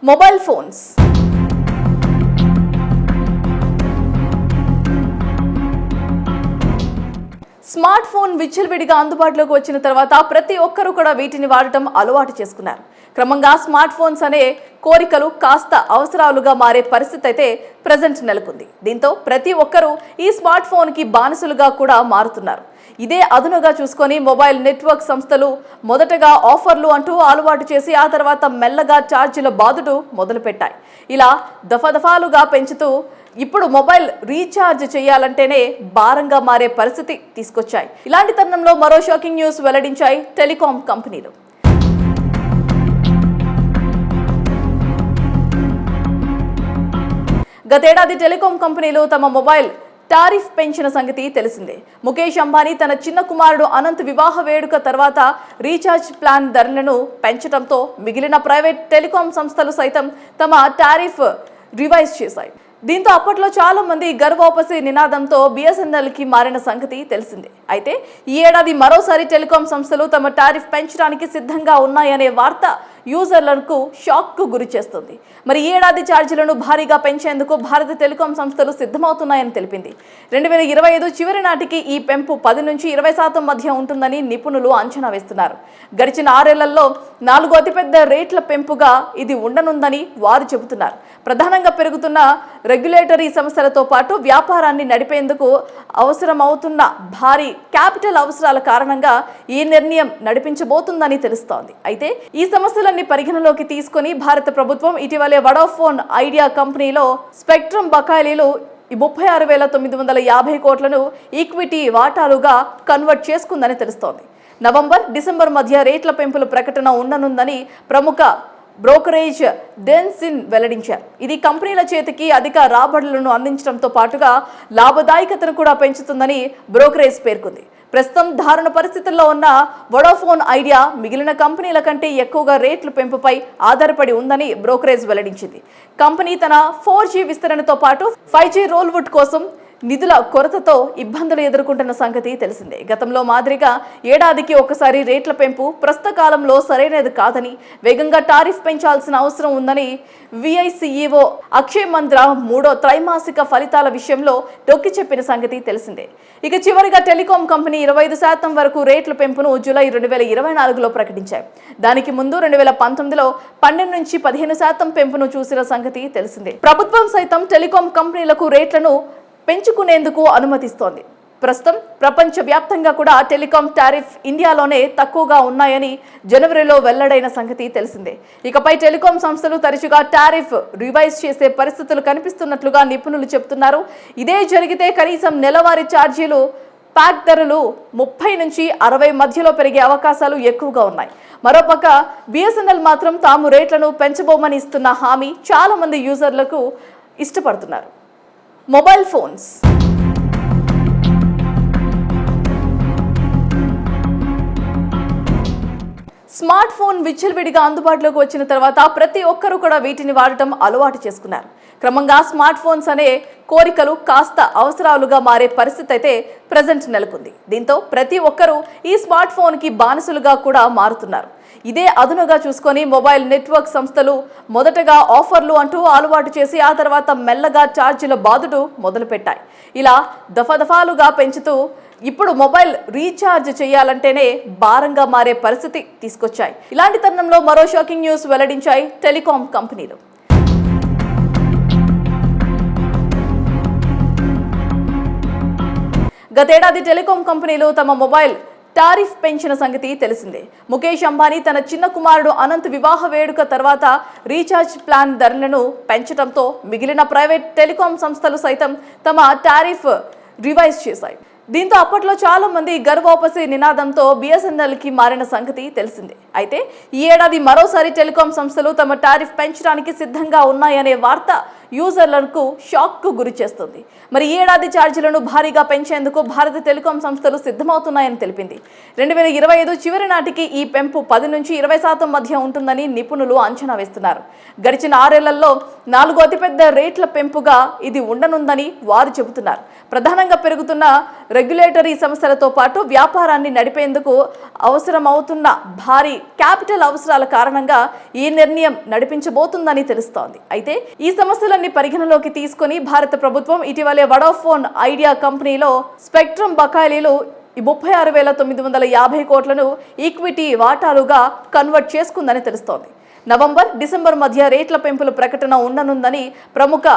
Mobile phones. Smart phone విచ్చలవిడిగా అందుబాటులోకి వచ్చిన తర్వాత ప్రతి ఒక్కరూ కూడా వీటిని వాడటం అలవాటు చేసుకున్నారు. క్రమంగా స్మార్ట్ ఫోన్స్ అనే కోరికలు కాస్త అవసరాలుగా మారే పరిస్థితి అయితే ప్రజెంట్ నెలకొంది. దీంతో ప్రతి ఒక్కరూ ఈ స్మార్ట్ ఫోన్కి బానిసలుగా కూడా మారుతున్నారు. ఇదే అదునుగా చూసుకొని మొబైల్ నెట్వర్క్ సంస్థలు మొదటగా ఆఫర్లు అంటూ అలవాటు చేసి ఆ తర్వాత మెల్లగా ఛార్జీల బాదుడు మొదలుపెట్టాయి. ఇలా దఫాలుగా పెంచుతూ ఇప్పుడు మొబైల్ రీఛార్జ్ చేయాలంటేనే భారంగా మారే పరిస్థితి తీసుకొచ్చాయి. ఇలాంటి తరుణంలో మరో షాకింగ్ న్యూస్ వెల్లడించాయి టెలికాం కంపెనీలు. గతేడాది టెలికాం కంపెనీలు తమ మొబైల్ టారిఫ్ పెంచిన సంగతి తెలిసిందే. ముఖేష్ అంబానీ తన చిన్న కుమారుడు అనంత్ వివాహ వేడుక తర్వాత రీఛార్జ్ ప్లాన్ ధరలను పెంచడంతో మిగిలిన ప్రైవేట్ టెలికాం సంస్థలు సైతం తమ టారిఫ్ రివైజ్ చేశాయి. దీంతో అప్పట్లో చాలా మంది గర్వోపసి నినాదంతో బిఎస్ఎన్ఎల్కి మారిన సంగతి తెలిసిందే. అయితే ఈ ఏడాది మరోసారి టెలికాం సంస్థలు తమ టారిఫ్ పెంచడానికి సిద్ధంగా ఉన్నాయనే వార్త యూజర్లకు షాక్కు గురి చేస్తుంది. మరి ఈ ఏడాది ఛార్జీలను భారీగా పెంచేందుకు భారత టెలికాం సంస్థలు సిద్ధమవుతున్నాయని తెలిపింది. 2025 చివరి నాటికి ఈ పెంపు 10 నుంచి 20% మధ్య ఉంటుందని నిపుణులు అంచనా వేస్తున్నారు. గడిచిన 6 ఏళ్లలో 4 అతిపెద్ద రేట్ల పెంపుగా ఇది ఉండనుందని వారు చెబుతున్నారు. ప్రధానంగా పెరుగుతున్న రెగ్యులేటరీ సమస్యలతో పాటు వ్యాపారాన్ని నడిపేందుకు అవసరమవుతున్న భారీ క్యాపిటల్ అవసరాల కారణంగా ఈ నిర్ణయం నడిపించబోతుందని తెలుస్తోంది. అయితే ఈ సమస్యలన్నీ పరిగణలోకి తీసుకుని భారత ప్రభుత్వం ఇటీవలే వడాఫోన్ ఐడియా కంపెనీలో స్పెక్ట్రమ్ బకాయిలు 36,950 కోట్లను ఈక్విటీ వాటాలుగా కన్వర్ట్ చేసుకుందని తెలుస్తోంది. నవంబర్, డిసెంబర్ మధ్య రేట్ల పెంపుల ప్రకటన ఉండనుందని ప్రముఖ బ్రోకరేజ్ డెన్సిన్ వెల్లడించారు. ఇది కంపెనీల చేతికి అధిక రాబడులను అందించడంతో పాటుగా లాభదాయకతను కూడా పెంచుతుందని బ్రోకరేజ్ పేర్కొంది. ప్రస్తుతం దారుణ పరిస్థితుల్లో ఉన్న వడాఫోన్ ఐడియా మిగిలిన కంపెనీల కంటే ఎక్కువగా రేట్ల పెంపుపై ఆధారపడి ఉందని బ్రోకరేజ్ వెల్లడించింది. కంపెనీ తన 4G విస్తరణతో పాటు 5G రోల్అవుట్ కోసం నిధుల కొరతతో ఇబ్బందులు ఎదుర్కొంటున్న సంగతి తెలిసిందే. గతంలో మాదిరిగా ఏడాదికి ఒకసారి రేట్ల పెంపు ప్రస్తుత కాలంలో సరైనది కాదని, వేగంగా టారిఫ్ పెంచాల్సిన అవసరం ఉందని విఐసిఈఓ అక్షయ్ మంద్రా 3వ త్రైమాసిక ఫలితాల విషయంలో నొక్కి చెప్పిన సంగతి తెలిసిందే. ఇక చివరిగా టెలికాం కంపెనీ 25% వరకు రేట్ల పెంపును జూలై 2024లో ప్రకటించాయి. దానికి ముందు 2019లో 12 నుంచి 15% పెంపును చూసిన సంగతి తెలిసిందే. ప్రభుత్వం సైతం టెలికాం కంపెనీలకు రేట్లను పెంచుకునేందుకు అనుమతిస్తోంది. ప్రస్తుతం ప్రపంచవ్యాప్తంగా కూడా టెలికాం టారిఫ్ ఇండియాలోనే తక్కువగా ఉన్నాయని జనవరిలో వెల్లడైన సంగతి తెలిసిందే. ఇకపై టెలికాం సంస్థలు తరచుగా టారిఫ్ రివైజ్ చేసే పరిస్థితులు కనిపిస్తున్నట్లుగా నిపుణులు చెబుతున్నారు. ఇదే జరిగితే కనీసం నెలవారీ ఛార్జీలు ప్యాక్ ధరలు 30 నుంచి 60 మధ్యలో పెరిగే అవకాశాలు ఎక్కువగా ఉన్నాయి. మరోపక్క బిఎస్ఎన్ఎల్ మాత్రం తాము రేట్లను పెంచబోమని ఇస్తున్న హామీ చాలా మంది యూజర్లకు ఇష్టపడుతున్నారు. Mobile phones. స్మార్ట్ ఫోన్ విచ్చలవిడిగా అందుబాటులోకి వచ్చిన తర్వాత ప్రతి ఒక్కరూ కూడా వీటిని వాడటం అలవాటు చేసుకున్నారు. క్రమంగా స్మార్ట్ ఫోన్స్ అనే కోరికలు కాస్త అవసరాలుగా మారే పరిస్థితి అయితే ప్రజెంట్ నెలకొంది. దీంతో ప్రతి ఒక్కరూ ఈ స్మార్ట్ ఫోన్కి బానిసలుగా కూడా మారుతున్నారు. ఇదే అదునుగా చూసుకొని మొబైల్ నెట్వర్క్ సంస్థలు మొదటగా ఆఫర్లు అంటూ అలవాటు చేసి ఆ తర్వాత మెల్లగా ఛార్జీల బాదుడు మొదలుపెట్టాయి. ఇలా దఫాలుగా పెంచుతూ ఇప్పుడు మొబైల్ రీఛార్జ్ చేయాలంటేనే భారంగా మారే పరిస్థితి తీసుకొచ్చాయి. ఇలాంటి తరుణంలో మరో షాకింగ్ న్యూస్ వెల్లడించాయి టెలికాం కంపెనీలు. గతేడాది టెలికాం కంపెనీలు తమ మొబైల్ టారిఫ్ పెంచిన సంగతి తెలిసిందే. ముఖేష్ అంబానీ తన చిన్న కుమారుడు అనంత్ వివాహ వేడుక తర్వాత రీఛార్జ్ ప్లాన్ ధరలను పెంచడంతో మిగిలిన ప్రైవేట్ టెలికాం సంస్థలు సైతం తమ టారిఫ్ రివైజ్ చేశాయి. దీంతో అప్పట్లో చాలా మంది గర్వోపసి నినాదంతో బిఎస్ఎన్ఎల్కి మారిన సంగతి తెలిసిందే. అయితే ఈ ఏడాది మరోసారి టెలికాం సంస్థలు తమ టారిఫ్ పెంచడానికి సిద్ధంగా ఉన్నాయనే వార్త యూజర్లకు షాక్కు గురి చేస్తుంది. మరి ఈ ఏడాది ఛార్జీలను భారీగా పెంచేందుకు భారత టెలికాం సంస్థలు సిద్ధమవుతున్నాయని తెలిపింది. 2025 చివరి నాటికి ఈ పెంపు 10 నుంచి 20% మధ్య ఉంటుందని నిపుణులు అంచనా వేస్తున్నారు. గడిచిన 6 ఏళ్లలో 4 అతిపెద్ద రేట్ల పెంపుగా ఇది ఉండనుందని వారు చెబుతున్నారు. ప్రధానంగా పెరుగుతున్న రెగ్యులేటరీ సమస్యలతో పాటు వ్యాపారాన్ని నడిపేందుకు అవసరమవుతున్న భారీ క్యాపిటల్ అవసరాల కారణంగా ఈ నిర్ణయం నడిపించబోతుందని తెలుస్తోంది. అయితే ఈ సమస్యలన్నీ పరిగణలోకి తీసుకుని భారత ప్రభుత్వం ఇటీవలే వడాఫోన్ ఐడియా కంపెనీలో స్పెక్ట్రమ్ బకాయిలు 36,950 కోట్లను ఈక్విటీ వాటాలుగా కన్వర్ట్ చేసుకుందని తెలుస్తోంది. నవంబర్, డిసెంబర్ మధ్య రేట్ల పెంపుల ప్రకటన ఉండనుందని ప్రముఖ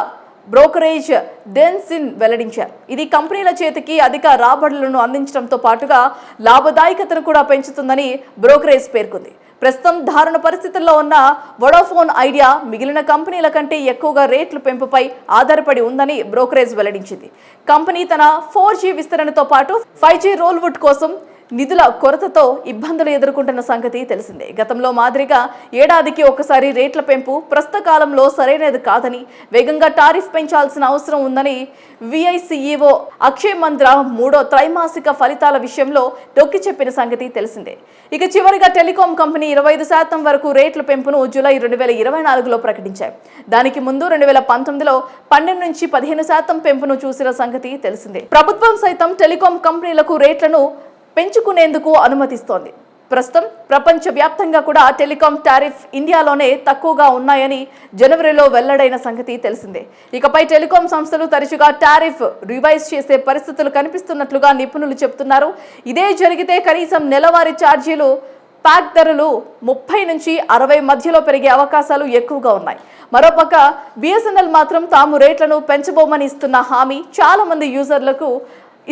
బ్రోకరేజ్ డెన్సిన్ వెల్లడించారు. ఇది కంపెనీల చేతికి అధిక రాబడులను అందించడంతో పాటుగా లాభదాయకతను కూడా పెంచుతుందని బ్రోకరేజ్ పేర్కొంది. ప్రస్తుతం దారుణ పరిస్థితుల్లో ఉన్న వడాఫోన్ ఐడియా మిగిలిన కంపెనీల కంటే ఎక్కువగా రేట్ల పెంపుపై ఆధారపడి ఉందని బ్రోకరేజ్ వెల్లడించింది. కంపెనీ తన 4G విస్తరణతో పాటు 5G రోల్అవుట్ కోసం నిధుల కొరతతో ఇబ్బందులు ఎదుర్కొంటున్న సంగతి తెలిసిందే. గతంలో మాదిరిగా ఏడాదికి ఒకసారి రేట్ల పెంపు ప్రస్తుత కాలంలో సరైనది కాదని, వేగంగా టారిఫ్ పెంచాల్సిన అవసరం ఉందని విఐసిఈఓ అక్షయ్ మంద్రా 3వ త్రైమాసిక ఫలితాల విషయంలో నొక్కి చెప్పిన సంగతి తెలిసిందే. ఇక చివరిగా టెలికాం కంపెనీ 25% వరకు రేట్ల పెంపును జూలై 2024లో ప్రకటించాయి. దానికి ముందు 2019లో 12 నుంచి 15% పెంపును చూసిన సంగతి తెలిసిందే. ప్రభుత్వం సైతం టెలికాం కంపెనీలకు రేట్లను పెంచుకునేందుకు అనుమతిస్తోంది. ప్రస్తుతం ప్రపంచవ్యాప్తంగా కూడా టెలికాం టారిఫ్ ఇండియాలోనే తక్కువగా ఉన్నాయని జనవరిలో వెల్లడైన సంగతి తెలిసిందే. ఇకపై టెలికాం సంస్థలు తరచుగా టారిఫ్ రివైజ్ చేసే పరిస్థితులు కనిపిస్తున్నట్లుగా నిపుణులు చెబుతున్నారు. ఇదే జరిగితే కనీసం నెలవారీ ఛార్జీలు ప్యాక్ ధరలు 30 నుంచి 60 మధ్యలో పెరిగే అవకాశాలు ఎక్కువగా ఉన్నాయి. మరోపక్క బిఎస్ఎన్ఎల్ మాత్రం తాము రేట్లను పెంచబోమని ఇస్తున్న హామీ చాలా మంది యూజర్లకు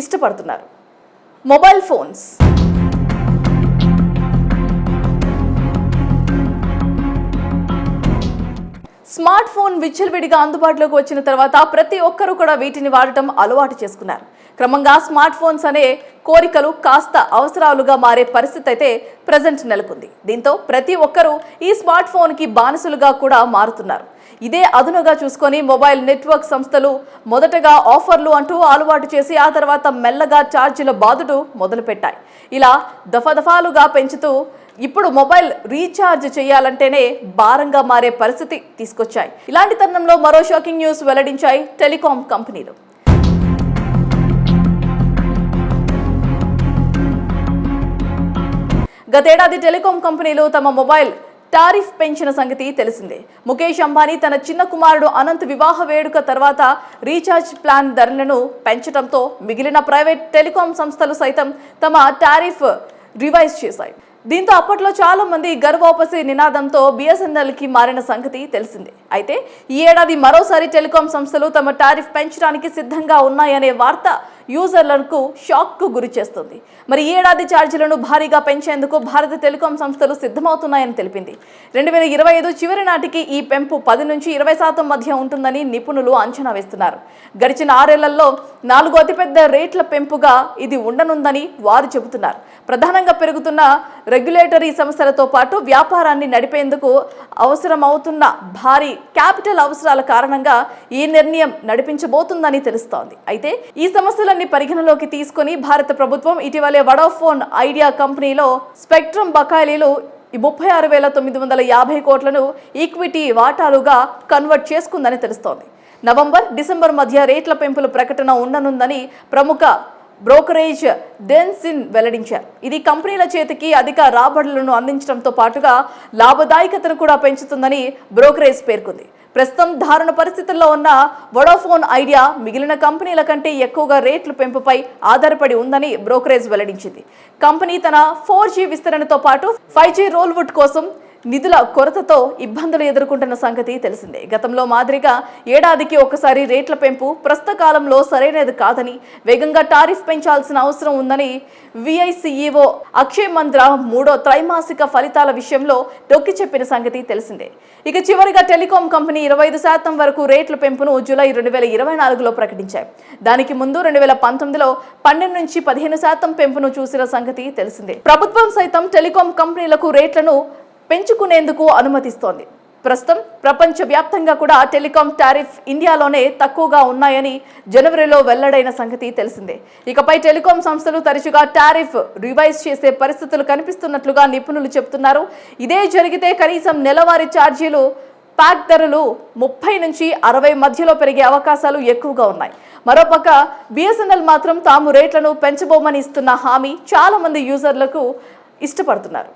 ఇష్టపడుతున్నారు. మొబైల్ ఫోన్స్ స్మార్ట్ ఫోన్ విచ్చలవిడిగా అందుబాటులోకి వచ్చిన తర్వాత ప్రతి ఒక్కరూ కూడా వీటిని వాడటం అలవాటు చేసుకున్నారు. క్రమంగా స్మార్ట్ ఫోన్స్ అనే కోరికలు కాస్త అవసరాలుగా మారే పరిస్థితి అయితే ప్రజెంట్ నెలకొంది. దీంతో ప్రతి ఒక్కరూ ఈ స్మార్ట్ ఫోన్కి బానిసలుగా కూడా మారుతున్నారు. ఇదే అదునుగా చూసుకొని మొబైల్ నెట్వర్క్ సంస్థలు మొదటగా ఆఫర్లు అంటూ అలవాటు చేసి ఆ తర్వాత మెల్లగా ఛార్జీల బాదుడు మొదలుపెట్టాయి. ఇలా దఫాలుగా పెంచుతూ ఇప్పుడు మొబైల్ రీఛార్జ్ చేయాలంటేనే భారంగా మారే పరిస్థితి తీసుకొచ్చాయి. ఇలాంటి తరుణంలో మరో షాకింగ్ న్యూస్ వెల్లడించాయి టెలికాం కంపెనీలు. గతేడాది టెలికాం కంపెనీలు తమ మొబైల్ టారిఫ్ పెంచిన సంగతి తెలిసిందే. ముఖేష్ అంబానీ తన చిన్న కుమారుడు అనంత్ వివాహ వేడుక తర్వాత రీఛార్జ్ ప్లాన్ ధరలను పెంచడంతో మిగిలిన ప్రైవేట్ టెలికాం సంస్థలు సైతం తమ టారిఫ్ రివైజ్ చేశాయి. దీంతో అప్పట్లో చాలా మంది గర్వోపసి నినాదంతో బిఎస్ఎన్ఎల్కి మారిన సంగతి తెలిసిందే. అయితే ఈ ఏడాది మరోసారి టెలికాం సంస్థలు తమ టారిఫ్ పెంచడానికి సిద్ధంగా ఉన్నాయనే వార్త యూజర్లకు షాక్కు గురి చేస్తుంది. మరి ఈ ఏడాది ఛార్జీలను భారీగా పెంచేందుకు భారత టెలికాం సంస్థలు సిద్ధమవుతున్నాయని తెలిపింది. 2025 చివరి నాటికి ఈ పెంపు 10 నుంచి 20% మధ్య ఉంటుందని నిపుణులు అంచనా వేస్తున్నారు. గడిచిన 6 ఏళ్లలో 4 అతిపెద్ద రేట్ల పెంపుగా ఇది ఉండనుందని వారు చెబుతున్నారు. ప్రధానంగా పెరుగుతున్న రెగ్యులేటరీ సమస్యలతో పాటు వ్యాపారాన్ని నడిపేందుకు అవసరమవుతున్న భారీ క్యాపిటల్ అవసరాల కారణంగా ఈ నిర్ణయం నడిపించబోతుందని తెలుస్తోంది. అయితే ఈ సమస్యలన్నీ పరిగణలోకి తీసుకుని భారత ప్రభుత్వం ఇటీవలే వడాఫోన్ ఐడియా కంపెనీలో స్పెక్ట్రమ్ బకాయిలు 36,950 కోట్లను ఈక్విటీ వాటాలుగా కన్వర్ట్ చేసుకుందని తెలుస్తోంది. నవంబర్, డిసెంబర్ మధ్య రేట్ల పెంపుల ప్రకటన ఉండనుందని ప్రముఖ బ్రోకరేజ్ డెన్సిన్ వెల్లడించారు. ఇది కంపెనీల చేతికి అధిక రాబడులను అందించడంతో పాటుగా లాభదాయకతను కూడా పెంచుతుందని బ్రోకరేజ్ పేర్కొంది. ప్రస్తుతం దారుణ పరిస్థితుల్లో ఉన్న వడాఫోన్ ఐడియా మిగిలిన కంపెనీల కంటే ఎక్కువగా రేట్ల పెంపుపై ఆధారపడి ఉందని బ్రోకరేజ్ వెల్లడించింది. కంపెనీ తన 4G విస్తరణతో పాటు 5G రోల్అవుట్ కోసం నిధుల కొరతతో ఇబ్బందులు ఎదుర్కొంటున్న సంగతి తెలిసిందే. గతంలో మాదిరిగా ఏడాదికి ఒకసారి రేట్ల పెంపు ప్రస్తుత కాలంలో సరైనది కాదని, వేగంగా టారిఫ్ పెంచాల్సిన అవసరం ఉందని విఐసిఈఓ అక్షయ్ మంద్రా 3వ త్రైమాసిక ఫలితాల విషయంలో నొక్కి చెప్పిన సంగతి తెలిసిందే. ఇక చివరిగా టెలికాం కంపెనీ 25% వరకు రేట్ల పెంపును జూలై 2024లో ప్రకటించాయి. దానికి ముందు 2019లో 12 నుంచి 15% పెంపును చూసిన సంగతి తెలిసిందే. ప్రభుత్వం సైతం టెలికాం కంపెనీలకు రేట్లను పెంచుకునేందుకు అనుమతిస్తోంది. ప్రస్తుతం ప్రపంచవ్యాప్తంగా కూడా టెలికాం టారిఫ్ ఇండియాలోనే తక్కువగా ఉన్నాయని జనవరిలో వెల్లడైన సంగతి తెలిసిందే. ఇకపై టెలికాం సంస్థలు తరచుగా టారిఫ్ రివైజ్ చేసే పరిస్థితులు కనిపిస్తున్నట్లుగా నిపుణులు చెబుతున్నారు. ఇదే జరిగితే కనీసం నెలవారీ ఛార్జీలు ప్యాక్ ధరలు 30 నుంచి 60 మధ్యలో పెరిగే అవకాశాలు ఎక్కువగా ఉన్నాయి. మరోపక్క బిఎస్ఎన్ఎల్ మాత్రం తాము రేట్లను పెంచబోమని ఇస్తున్న హామీ చాలా మంది యూజర్లకు ఇష్టపడుతున్నారు.